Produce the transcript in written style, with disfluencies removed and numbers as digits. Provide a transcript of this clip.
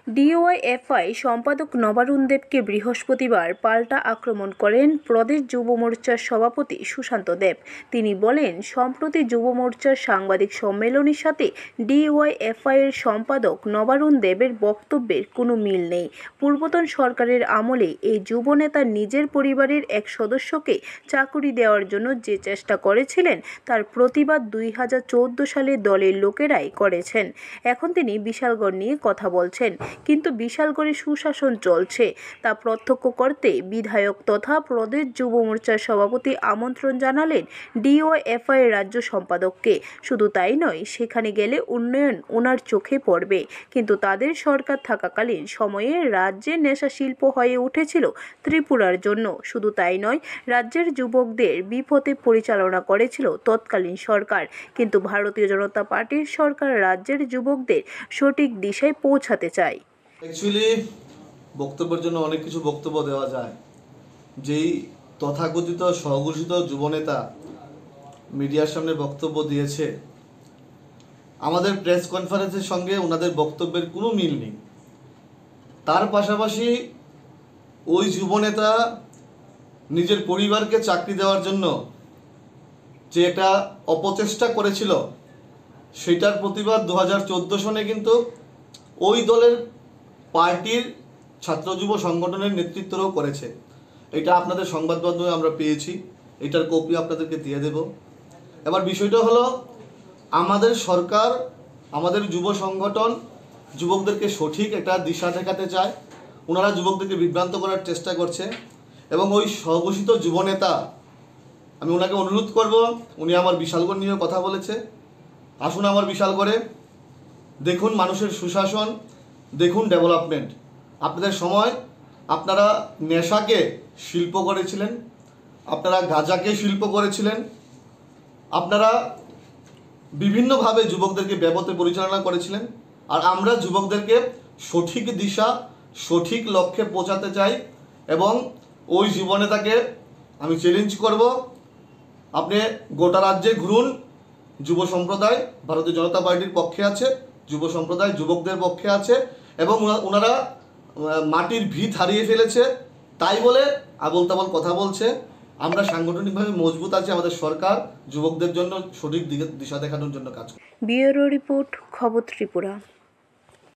DYFI সম্পাদক নবারুণ দেবকে বৃহস্পতিবার পাল্টা আক্রমণ করেন প্রদেশ যুব মোর্চার সভাপতি সুশান্ত দেব। তিনি বলেন, সম্প্রতি যুব মোর্চার সাংবাদিক সম্মেলনের সাথে ডিওয়াইএফআই এর সম্পাদক নবারুণ দেবের বক্তব্যের কোনো মিল নেই। পূর্বতন সরকারের আমলে এই যুব নেতা নিজের পরিবারের এক সদস্যকে চাকুরি দেওয়ার জন্য যে চেষ্টা করেছিলেন তার প্রতিবাদ 2014 সালে দলের লোকেরাই করেছেন। এখন তিনি বিশালগড় নিয়ে কথা বলছেন, কিন্তু বিশালগড়ে সুশাসন চলছে তা প্রত্যক্ষ করতে বিধায়ক তথা প্রদেশ যুব মোর্চার সভাপতি আমন্ত্রণ জানালেন ডিওএফআই এর রাজ্য সম্পাদককে। শুধু তাই নয়, সেখানে গেলে উন্নয়ন ওনার চোখে পড়বে। কিন্তু তাদের সরকার থাকাকালীন সময়ে রাজ্যে নেশা শিল্প হয়ে উঠেছিল ত্রিপুরার জন্য। শুধু তাই নয়, রাজ্যের যুবকদের বিপথে পরিচালনা করেছিল তৎকালীন সরকার। কিন্তু ভারতীয় জনতা পার্টির সরকার রাজ্যের যুবকদের সঠিক দিশায় পৌঁছাতে চায়। অ্যাকচুয়ালি বক্তব্যের জন্য অনেক কিছু বক্তব্য দেওয়া যায়। যেই তথাকথিত স্বঘোষিত যুবনেতা মিডিয়ার সামনে বক্তব্য দিয়েছে, আমাদের প্রেস কনফারেন্সের সঙ্গে ওনাদের বক্তব্যের কোনো মিল নেই। তার পাশাপাশি ওই যুবনেতা নিজের পরিবারকে চাকরি দেওয়ার জন্য যে একটা অপচেষ্টা করেছিল, সেটার প্রতিবাদ 2014 সনে কিন্তু ওই দলের পার্টির ছাত্র যুব সংগঠনের নেতৃত্বরাও করেছে। এটা আপনাদের সংবাদ মাধ্যমে আমরা পেয়েছি, এটার কপি আপনাদেরকে দিয়ে দেব। এবার বিষয়টা হলো, আমাদের সরকার আমাদের যুব সংগঠন যুবকদেরকে সঠিক একটা দিশা দেখাতে চায়। ওনারা যুবকদেরকে বিভ্রান্ত করার চেষ্টা করছে এবং ওই স্বঘোষিত যুবনেতা, আমি ওনাকে অনুরোধ করব, উনি আমার বিশালগড় নিয়ে কথা বলেছে, আসুন আমার বিশালগড়ে, দেখুন মানুষের সুশাসন, দেখুন ডেভেলপমেন্ট। আপনাদের সময় আপনারা নেশাকে শিল্প করেছিলেন, আপনারা গাঁজাকে শিল্প করেছিলেন, আপনারা বিভিন্নভাবে যুবকদেরকে ব্যবতে পরিচালনা করেছিলেন। আর আমরা যুবকদেরকে সঠিক দিশা, সঠিক লক্ষ্যে পৌঁছাতে চাই এবং ওই যুবনেতাকে আমি চ্যালেঞ্জ করব, আপনি গোটা রাজ্যে ঘুরুন। যুব সম্প্রদায় ভারতীয় জনতা পার্টির পক্ষে আছে, যুব সম্প্রদায় যুবকদের পক্ষে আছে এবং ওনারা মাটির ভিত হারিয়ে ফেলেছে, তাই বলে আবোল তাবোল কথা বলছে। আমরা সাংগঠনিকভাবে মজবুত আছি, আমাদের সরকার যুবকদের জন্য সঠিক দিশা দেখানোর জন্য কাজ করে। ব্যুরো রিপোর্ট, খবর ত্রিপুরা।